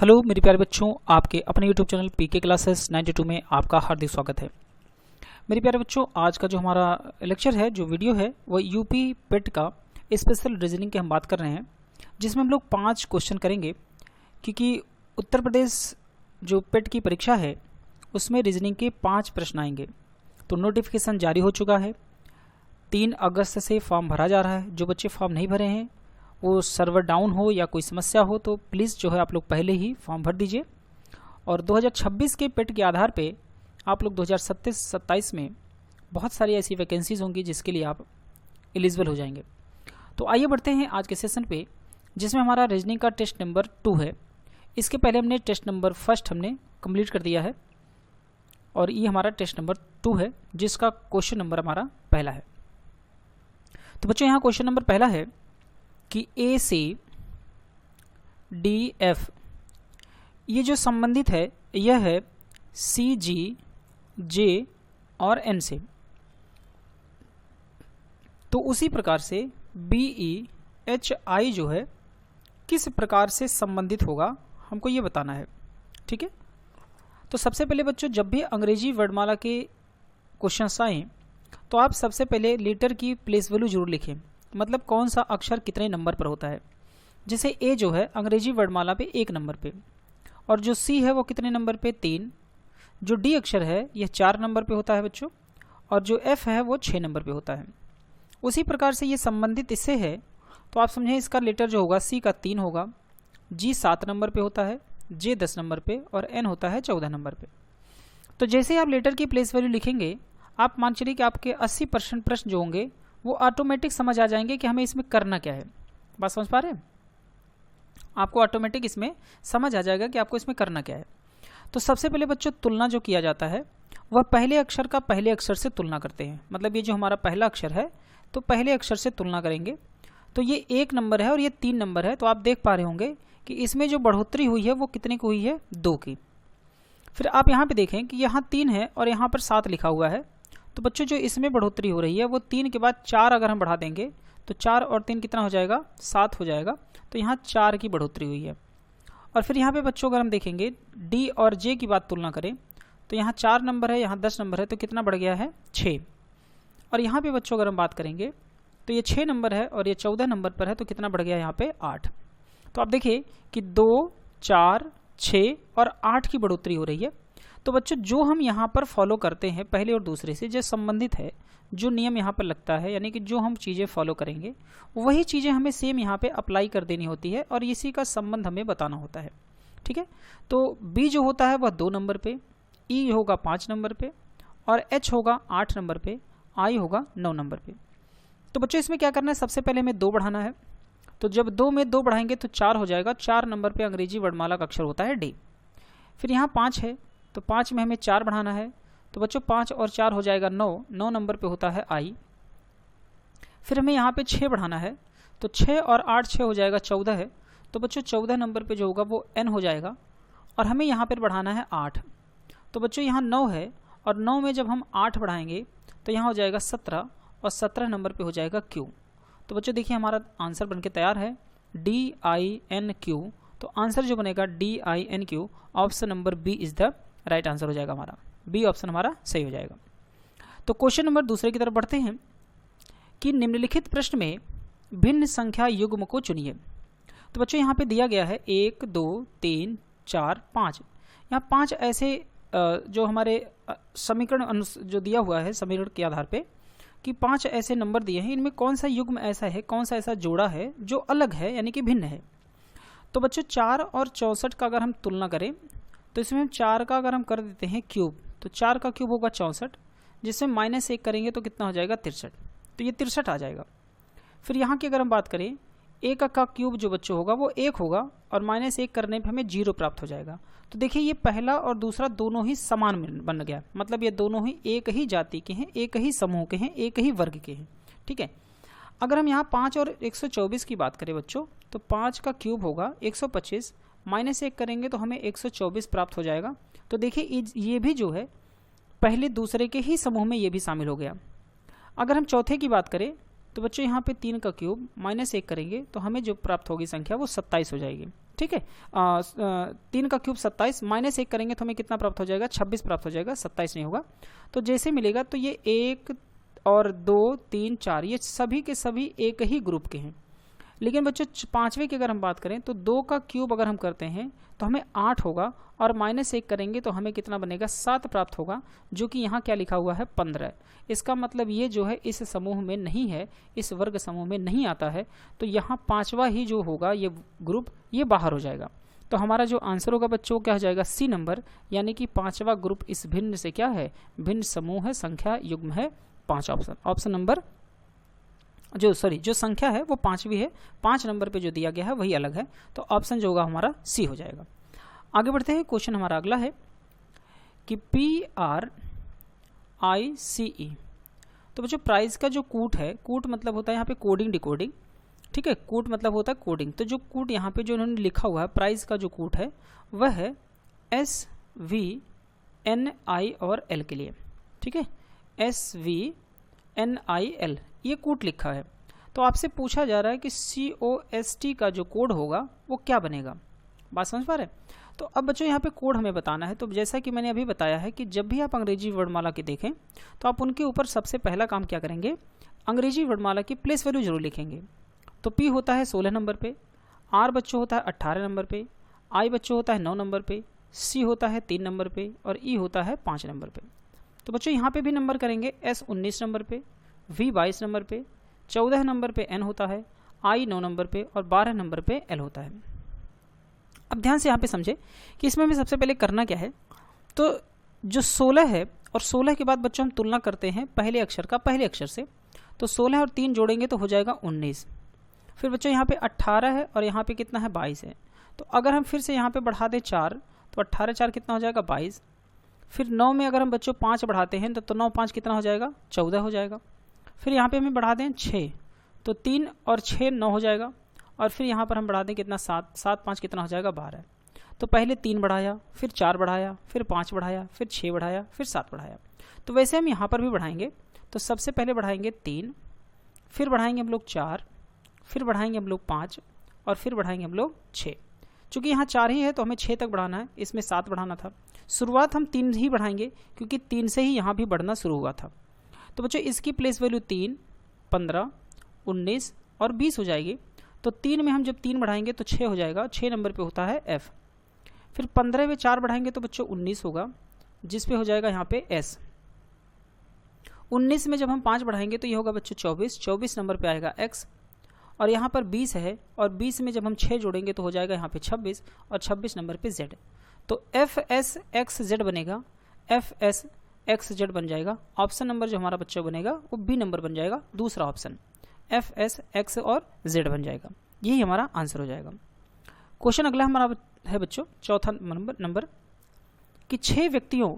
Hello मेरे प्यारे बच्चों, आपके अपने YouTube चैनल पीके क्लासेस 92 में आपका हार्दिक स्वागत है। मेरे प्यारे बच्चों, आज का जो हमारा लेक्चर है, जो वीडियो है, वो यूपी पेट का स्पेशल रीजनिंग की हम बात कर रहे हैं, जिसमें हम लोग 5 क्वेश्चन करेंगे। क्योंकि उत्तर प्रदेश जो पेट की परीक्षा है उसमें रीजनिंग के 5 प्रश्न आएंगे। तो नोटिफिकेशन जारी हो चुका है, 3 अगस्त से फॉर्म भरा जा रहा है। जो बच्चे फॉर्म नहीं भरे हैं, वो सर्वर डाउन हो या कोई समस्या हो तो प्लीज़ जो है आप लोग पहले ही फॉर्म भर दीजिए। और 2026 के पेट के आधार पे आप लोग 2027 में बहुत सारी ऐसी वैकेंसीज होंगी जिसके लिए आप एलिजिबल हो जाएंगे। तो आइए बढ़ते हैं आज के सेशन पे, जिसमें हमारा रीजनिंग का टेस्ट नंबर 2 है। इसके पहले हमने टेस्ट नंबर 1 हमने कंप्लीट कर दिया है और ये हमारा टेस्ट नंबर 2 है, जिसका क्वेश्चन नंबर हमारा पहला है। तो बच्चों, यहाँ क्वेश्चन नंबर पहला है कि ए से डी एफ ये जो संबंधित है यह है सी जी जे और एन से। तो उसी प्रकार से बी ई एच आई जो है किस प्रकार से संबंधित होगा, हमको ये बताना है। ठीक है, तो सबसे पहले बच्चों, जब भी अंग्रेजी वर्णमाला के क्वेश्चंस आए तो आप सबसे पहले लेटर की प्लेस वैल्यू जरूर लिखें, मतलब कौन सा अक्षर कितने नंबर पर होता है। जैसे ए जो है अंग्रेजी वर्णमाला पे 1 नंबर पे, और जो सी है वो कितने नंबर पे 3, जो डी अक्षर है यह 4 नंबर पे होता है बच्चों, और जो एफ है वो 6 नंबर पे होता है। उसी प्रकार से ये संबंधित इससे है, तो आप समझें इसका लेटर जो होगा सी का 3 होगा, जी 7 नंबर पे होता है, जे 10 नंबर पे और एन होता है 14 नंबर पे। तो जैसे ही आप लेटर की प्लेस वैल्यू लिखेंगे, आप मान चलिए कि आपके 80% प्रश्न जो होंगे वो ऑटोमेटिक समझ आ जाएंगे कि हमें इसमें करना क्या है। बात समझ पा रहे हैं? आपको ऑटोमेटिक इसमें समझ आ जाएगा कि आपको इसमें करना क्या है। तो सबसे पहले बच्चों, तुलना जो किया जाता है वह पहले अक्षर का पहले अक्षर से तुलना करते हैं। मतलब ये जो हमारा पहला अक्षर है तो पहले अक्षर से तुलना करेंगे। तो ये 1 नंबर है और ये 3 नंबर है, तो आप देख पा रहे होंगे कि इसमें जो बढ़ोतरी हुई है वो कितने की हुई है, 2 की। फिर आप यहाँ पे देखें कि यहाँ 3 है और यहाँ पर 7 लिखा हुआ है। तो बच्चों, जो इसमें बढ़ोतरी हो रही है वो 3 के बाद 4 अगर हम बढ़ा देंगे तो 4 और 3 कितना हो जाएगा, 7 हो जाएगा। तो यहाँ 4 की बढ़ोतरी हुई है। और फिर यहाँ पे बच्चों अगर हम देखेंगे डी और जे की बात तुलना करें तो यहाँ 4 नंबर है, यहाँ 10 नंबर है, तो कितना बढ़ गया है, 6। और यहाँ पे बच्चों अगर हम बात करेंगे तो ये 6 नंबर है और ये 14 नंबर पर है, तो कितना बढ़ गया यहाँ पे, 8। तो आप देखिए कि 2, 4, 6 और 8 की बढ़ोतरी हो रही है। तो बच्चों, जो हम यहाँ पर फॉलो करते हैं पहले और दूसरे से, जो संबंधित है, जो नियम यहाँ पर लगता है, यानी कि जो हम चीज़ें फॉलो करेंगे वही चीज़ें हमें सेम यहाँ पे अप्लाई कर देनी होती है और इसी का संबंध हमें बताना होता है। ठीक है, तो बी जो होता है वह 2 नंबर पे, ई होगा 5 नंबर पे और एच होगा 8 नंबर पे, आई होगा 9 नंबर पे। तो बच्चों, इसमें क्या करना है, सबसे पहले हमें 2 बढ़ाना है। तो जब 2 में 2 बढ़ाएंगे तो 4 हो जाएगा। 4 नंबर पे अंग्रेजी वर्णमाला का अक्षर होता है डी। फिर यहाँ 5 है तो 5 में हमें 4 बढ़ाना है। तो बच्चों, 5 और 4 हो जाएगा 9 नंबर पे होता है आई। फिर हमें यहाँ पे 6 बढ़ाना है, तो 6 और 8 6 हो जाएगा 14 है। तो बच्चों, 14 नंबर पे जो होगा वो एन हो जाएगा। और हमें यहाँ पर बढ़ाना है 8। तो बच्चों, यहाँ 9 है और 9 में जब हम 8 बढ़ाएंगे तो यहाँ हो जाएगा 17 और 17 नंबर पे हो जाएगा क्यू। तो बच्चों देखिए, हमारा आंसर बनके तैयार है DINQ। तो आंसर जो बनेगा DINQ, option number B is the right answer हो जाएगा हमारा। बी ऑप्शन हमारा सही हो जाएगा। तो क्वेश्चन नंबर दूसरे की तरफ बढ़ते हैं कि निम्नलिखित प्रश्न में भिन्न संख्या युग्म को चुनिए। तो बच्चों, यहाँ पे दिया गया है 1, 2, 3, 4, 5। यहाँ 5 ऐसे जो हमारे समीकरण जो दिया हुआ है समीकरण के आधार पे कि 5 ऐसे नंबर दिए हैं, इनमें कौन सा युग्म ऐसा है, कौन सा ऐसा जोड़ा है जो अलग है, यानी कि भिन्न है। तो बच्चों, 4 और 64 का अगर हम तुलना करें तो इसमें हम 4 का अगर हम कर देते हैं क्यूब, तो 4 का क्यूब होगा 64, जिसमें -1 करेंगे तो कितना हो जाएगा, 63। तो ये 63 आ जाएगा। फिर यहाँ की अगर हम बात करें, 1 का क्यूब जो बच्चों होगा वो 1 होगा और -1 करने पर हमें 0 प्राप्त हो जाएगा। तो देखिए, ये पहला और दूसरा दोनों ही समान बन गया, मतलब ये दोनों ही एक ही जाति के हैं, एक ही समूह के हैं, एक ही वर्ग के हैं। ठीक है, अगर हम यहाँ 5 और 124 की बात करें बच्चों, तो 5 का क्यूब होगा 125, -1 करेंगे तो हमें 124 प्राप्त हो जाएगा। तो देखिए, ये भी जो है पहले दूसरे के ही समूह में ये भी शामिल हो गया। अगर हम चौथे की बात करें तो बच्चों, यहाँ पे 3 का क्यूब -1 करेंगे तो हमें जो प्राप्त होगी संख्या वो 27 हो जाएगी। ठीक है। 3 का क्यूब 27, -1 करेंगे तो हमें कितना प्राप्त हो जाएगा, 26 प्राप्त हो जाएगा, 27 नहीं होगा। तो जैसे मिलेगा तो ये 1 और 2 3 4 ये सभी के सभी एक ही ग्रुप के हैं। लेकिन बच्चों 5वें की अगर हम बात करें तो 2 का क्यूब अगर हम करते हैं तो हमें 8 होगा, और -1 करेंगे तो हमें कितना बनेगा, 7 प्राप्त होगा, जो कि यहाँ क्या लिखा हुआ है, 15। इसका मतलब ये जो है इस समूह में नहीं है, इस वर्ग समूह में नहीं आता है। तो यहाँ 5वां ही जो होगा ये ग्रुप, ये बाहर हो जाएगा। तो हमारा जो आंसर होगा बच्चों क्या हो जाएगा, सी नंबर, यानी कि 5वां ग्रुप इस भिन्न से क्या है, भिन्न समूह है, संख्या युग्म है 5। ऑप्शन नंबर जो संख्या है वो 5वीं है, 5 नंबर पे जो दिया गया है वही अलग है। तो ऑप्शन जो होगा हमारा सी हो जाएगा। आगे बढ़ते हैं, क्वेश्चन हमारा अगला है कि PRICE। तो बच्चों प्राइस का जो कूट है, कूट मतलब होता है यहाँ पे कोडिंग डिकोडिंग, ठीक है, कूट मतलब होता है कोडिंग। तो जो कूट यहाँ पे जो उन्होंने लिखा हुआ है प्राइस का जो कूट है वह है SVNI और L के लिए, ठीक है, SVNIL ये कूट लिखा है। तो आपसे पूछा जा रहा है कि COST का जो कोड होगा वो क्या बनेगा, बात समझ पा रहे हैं। तो अब बच्चों यहाँ पे कोड हमें बताना है। तो जैसा कि मैंने अभी बताया है कि जब भी आप अंग्रेजी वर्णमाला के देखें तो आप उनके ऊपर सबसे पहला काम क्या करेंगे, अंग्रेजी वर्णमाला की प्लेस वैल्यू जरूर लिखेंगे। तो P होता है 16 नंबर पे, R बच्चों होता है 18 नंबर पे, I बच्चों होता है 9 नंबर पे, C होता है 3 नंबर पे और E होता है 5 नंबर पे। तो बच्चों यहाँ पे भी नंबर करेंगे, S 19 नंबर पे, V 22 नंबर पे, 14 नंबर पे N होता है, I 9 नंबर पे और 12 नंबर पे L होता है। अब ध्यान से यहाँ पे समझे कि इसमें हमें सबसे पहले करना क्या है। तो जो 16 है और 16 के बाद बच्चों हम तुलना करते हैं पहले अक्षर का पहले अक्षर से। तो 16 और 3 जोड़ेंगे तो हो जाएगा 19। फिर बच्चों यहाँ पे 18 है और यहाँ पे कितना है, 22 है। तो अगर हम फिर से यहाँ पे बढ़ा दें 4 तो 18 4 कितना हो जाएगा, 22। फिर 9 में अगर हम बच्चों 5 बढ़ाते हैं तो 9 5 कितना हो जाएगा, 14 हो जाएगा। फिर यहाँ पे हमें बढ़ा दें 6 तो 3 और 6 9 हो जाएगा। और फिर यहाँ पर हम बढ़ा दें कितना, 7 7 5 कितना हो जाएगा, 12। तो पहले 3 बढ़ाया, फिर 4 बढ़ाया, फिर 5 बढ़ाया, फिर 6 बढ़ाया, फिर 7 बढ़ाया। तो वैसे हम यहाँ पर भी बढ़ाएंगे। तो सबसे पहले बढ़ाएंगे 3, फिर बढ़ाएंगे हम लोग 4, फिर बढ़ाएंगे हम लोग 5 और फिर बढ़ाएंगे हम लोग 6। चूँकि यहाँ 4 ही है तो हमें 6 तक बढ़ाना है, इसमें 7 बढ़ाना था। शुरुआत हम 3 ही बढ़ाएंगे क्योंकि 3 से ही यहाँ भी बढ़ना शुरू हुआ था। तो बच्चों इसकी प्लेस वैल्यू 3, 15, 19 और 20 हो जाएगी। तो 3 में हम जब 3 बढ़ाएंगे तो 6 हो जाएगा, 6 नंबर पे होता है F। फिर 15 में 4 बढ़ाएंगे तो बच्चों 19 होगा, जिस पे हो जाएगा यहाँ पे S। 19 में जब हम 5 बढ़ाएंगे तो ये होगा बच्चों 24, 24 नंबर पे आएगा X। और यहाँ पर 20 है और 20 में जब हम 6 जोड़ेंगे तो हो जाएगा यहाँ पे 26 और 26 नंबर पे Z। तो FSXZ बनेगा, FSXZ बन जाएगा। ऑप्शन नंबर जो हमारा बच्चा बनेगा वो बी नंबर बन जाएगा, दूसरा ऑप्शन FSX और Z बन जाएगा। यही हमारा आंसर हो जाएगा। क्वेश्चन अगला हमारा है बच्चों चौथा नंबर कि 6 व्यक्तियों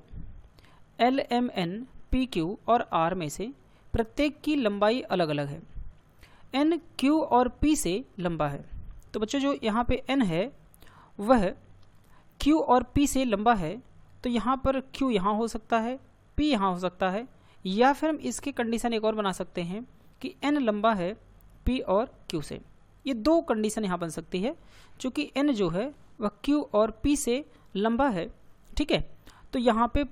LMN PQ और R में से प्रत्येक की लंबाई अलग अलग है। N Q और P से लंबा है। तो बच्चों जो यहाँ पे N है वह Q और P से लंबा है। तो यहाँ पर Q यहाँ हो सकता है, P यहाँ हो सकता है, या फिर हम इसकी कंडीशन एक और बना सकते हैं कि N लंबा है P और Q से। ये 2 कंडीशन यहाँ बन सकती है, चूँकि N जो है वह Q और P से लंबा है, ठीक है। तो यहाँ पे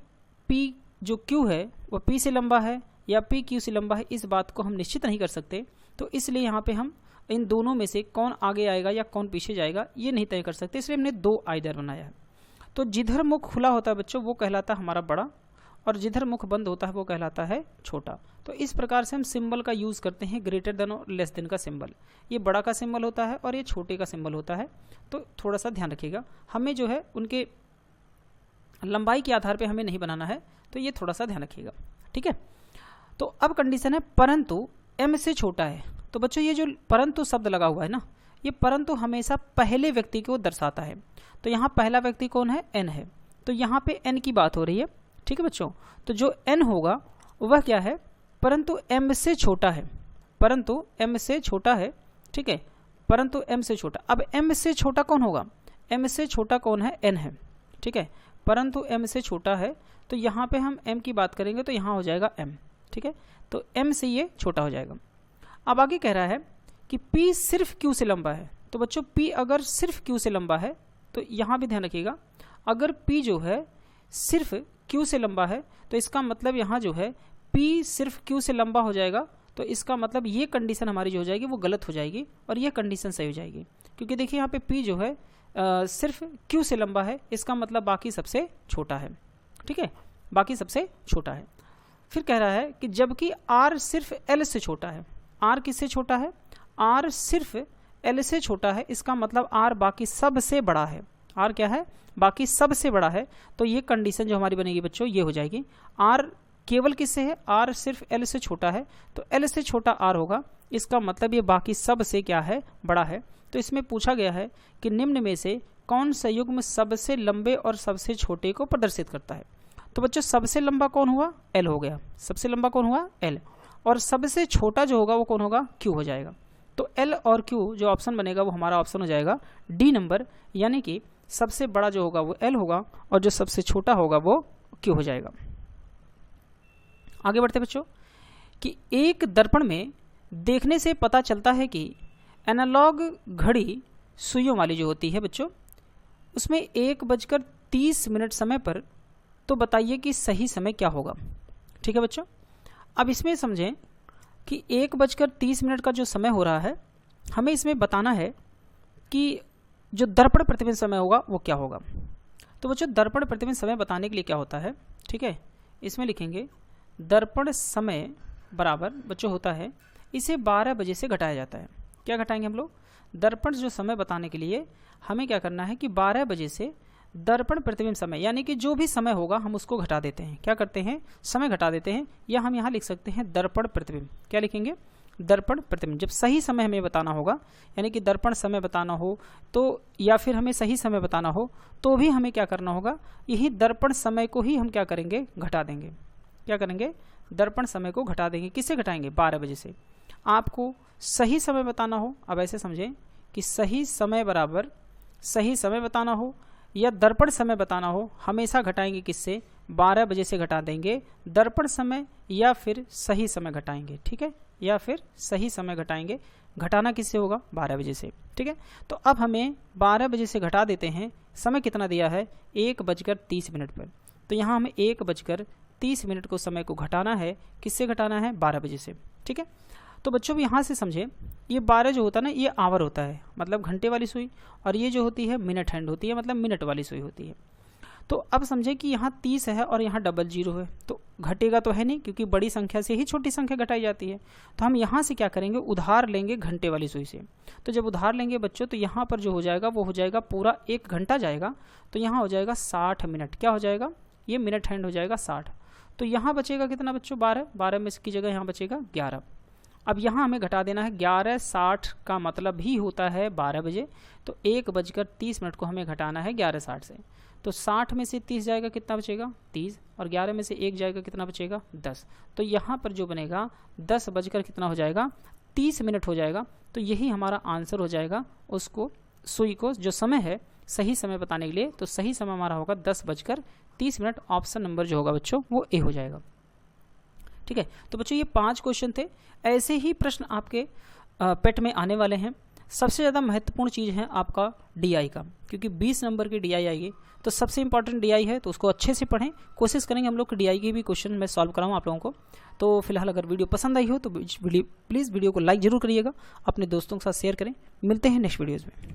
P जो Q है वह P से लंबा है या P Q से लंबा है, इस बात को हम निश्चित नहीं कर सकते। तो इसलिए यहाँ पे हम इन दोनों में से कौन आगे आएगा या कौन पीछे जाएगा ये नहीं तय कर सकते, इसलिए हमने 2 आइदर बनाया है। तो जिधर मुख खुला होता है बच्चों वो कहलाता है हमारा बड़ा, और जिधर मुख बंद होता है वो कहलाता है छोटा। तो इस प्रकार से हम सिंबल का यूज़ करते हैं, ग्रेटर देन और लेस देन का सिंबल। ये बड़ा का सिंबल होता है और ये छोटे का सिंबल होता है। तो थोड़ा सा ध्यान रखिएगा, हमें जो है उनके लंबाई के आधार पर हमें नहीं बनाना है, तो ये थोड़ा सा ध्यान रखिएगा, ठीक है। तो अब कंडीशन है परंतु M से छोटा है। तो बच्चों ये जो परंतु शब्द लगा हुआ है ना, ये परंतु हमेशा पहले व्यक्ति को दर्शाता है। तो यहाँ पहला व्यक्ति कौन है, N है। तो यहाँ पे N की बात हो रही है, ठीक है बच्चों। तो जो N होगा वह क्या है, परंतु M से छोटा है, परंतु M से छोटा है, ठीक है, परंतु M से छोटा। अब M से छोटा कौन होगा, M से छोटा कौन है, N है, ठीक है, परंतु M से छोटा है। तो यहाँ पे हम M की बात करेंगे तो यहाँ हो जाएगा M, ठीक है। तो M से ये छोटा हो जाएगा। अब आगे कह रहा है कि P सिर्फ Q से लंबा है। तो बच्चों P अगर सिर्फ Q से लंबा है तो यहाँ भी ध्यान रखिएगा, अगर P जो है सिर्फ Q से लंबा है तो इसका मतलब यहाँ जो है P सिर्फ Q से लंबा हो जाएगा, तो इसका मतलब ये कंडीशन हमारी जो हो जाएगी वो गलत हो जाएगी और ये कंडीशन सही हो जाएगी। क्योंकि देखिए यहाँ पे P जो है सिर्फ Q से लंबा है, इसका मतलब बाकी सबसे छोटा है। ठीक है, बाकी सबसे छोटा है। फिर कह रहा है कि जबकि R सिर्फ L से छोटा है। R किससे छोटा है? R सिर्फ L से छोटा है, इसका मतलब R बाकी सब से बड़ा है। R क्या है? बाकी सब से बड़ा है। तो ये कंडीशन जो हमारी बनेगी बच्चों ये हो जाएगी। R केवल किससे है? R सिर्फ L से छोटा है, तो L से छोटा R होगा, इसका मतलब ये बाकी सब से क्या है? बड़ा है। तो इसमें पूछा गया है कि निम्न में से कौन सा युग्म सबसे लंबे और सबसे छोटे को प्रदर्शित करता है? तो बच्चों सबसे लंबा कौन हुआ? L हो गया। सबसे लंबा कौन हुआ? L। और सबसे छोटा जो होगा वो कौन होगा? Q हो जाएगा। तो L और Q जो ऑप्शन बनेगा वो हमारा ऑप्शन हो जाएगा डी नंबर, यानी कि सबसे बड़ा जो होगा वो L होगा और जो सबसे छोटा होगा वो Q हो जाएगा। आगे बढ़ते बच्चों कि एक दर्पण में देखने से पता चलता है कि एनालॉग घड़ी सुइयों वाली जो होती है बच्चों, उसमें 1:30 समय पर, तो बताइए कि सही समय क्या होगा। ठीक है बच्चों, अब इसमें समझें कि 1:30 का जो समय हो रहा है, हमें इसमें बताना है कि जो दर्पण प्रतिबिंब समय होगा वो क्या होगा। तो बच्चों दर्पण प्रतिबिंब समय बताने के लिए क्या होता है, ठीक है, इसमें लिखेंगे दर्पण समय बराबर बच्चों होता है, इसे 12 बजे से घटाया जाता है। क्या घटाएंगे हम लोग? दर्पण जो समय बताने के लिए हमें क्या करना है कि 12 बजे से दर्पण प्रतिबिंब समय, यानी कि जो भी समय होगा हम उसको घटा देते हैं। क्या करते हैं? समय घटा देते हैं, या हम यहाँ लिख सकते हैं दर्पण प्रतिबिंब। क्या लिखेंगे? दर्पण प्रतिबिंब। जब सही समय हमें बताना होगा, यानी कि दर्पण समय बताना हो तो, या फिर हमें सही समय बताना हो तो भी हमें क्या करना होगा? यही दर्पण समय को ही हम क्या करेंगे? घटा देंगे। क्या करेंगे? दर्पण समय को घटा देंगे। किससे घटाएंगे? 12 बजे से। आपको सही समय बताना हो, अब ऐसे समझें कि सही समय बराबर सही समय बताना हो या दर्पण समय बताना हो, हमेशा घटाएंगे किससे? 12 बजे से घटा देंगे दर्पण समय, या फिर सही समय घटाएंगे। ठीक है, या फिर सही समय घटाएंगे। घटाना किससे होगा? 12 बजे से। ठीक है, तो अब हमें 12 बजे से घटा देते हैं। समय कितना दिया है? 1:30 पर। तो यहाँ हमें 1:30 को समय को घटाना है। किससे घटाना है? 12 बजे से। ठीक है, तो बच्चों भी यहाँ से समझे, ये 12 जो होता है ना, ये आवर होता है, मतलब घंटे वाली सुई, और ये जो होती है मिनट हैंड होती है, मतलब मिनट वाली सुई होती है। तो अब समझे कि यहाँ 30 है और यहाँ 00 है, तो घटेगा तो है नहीं, क्योंकि बड़ी संख्या से ही छोटी संख्या घटाई जाती है। तो हम यहाँ से क्या करेंगे? उधार लेंगे घंटे वाली सुई से। तो जब उधार लेंगे बच्चों, तो यहाँ पर जो हो जाएगा वो हो जाएगा पूरा 1 घंटा जाएगा, तो यहाँ हो जाएगा 60 मिनट। क्या हो जाएगा? ये मिनट हैंड हो जाएगा 60। तो यहाँ बचेगा कितना बच्चों? 12 में की जगह यहाँ बचेगा 11। अब यहाँ हमें घटा देना है 11:60 का मतलब ही होता है 12 बजे, तो 1:30 को हमें घटाना है 11:60 से। तो 60 में से 30 जाएगा, कितना बचेगा? 30, और 11 में से 1 जाएगा, कितना बचेगा? 10। तो यहाँ पर जो बनेगा 10 बजकर कितना हो जाएगा? 30 मिनट हो जाएगा। तो यही हमारा आंसर हो जाएगा। उसको सुई को जो समय है सही समय बताने के लिए, तो सही समय हमारा होगा 10:30। ऑप्शन नंबर जो होगा बच्चों वो ए हो जाएगा। ठीक है, तो बच्चों ये 5 क्वेश्चन थे। ऐसे ही प्रश्न आपके पेट में आने वाले हैं। सबसे ज़्यादा महत्वपूर्ण चीज़ है आपका डीआई का, क्योंकि 20 नंबर की डीआई आएगी, तो सबसे इंपॉर्टेंट डीआई है, तो उसको अच्छे से पढ़ें। कोशिश करेंगे हम लोग कि डीआई के भी क्वेश्चन मैं सॉल्व कराऊँ आप लोगों को। तो फिलहाल अगर वीडियो पसंद आई हो तो प्लीज़ वीडियो को लाइक जरूर करिएगा, अपने दोस्तों के साथ शेयर करें। मिलते हैं नेक्स्ट वीडियोज़ में।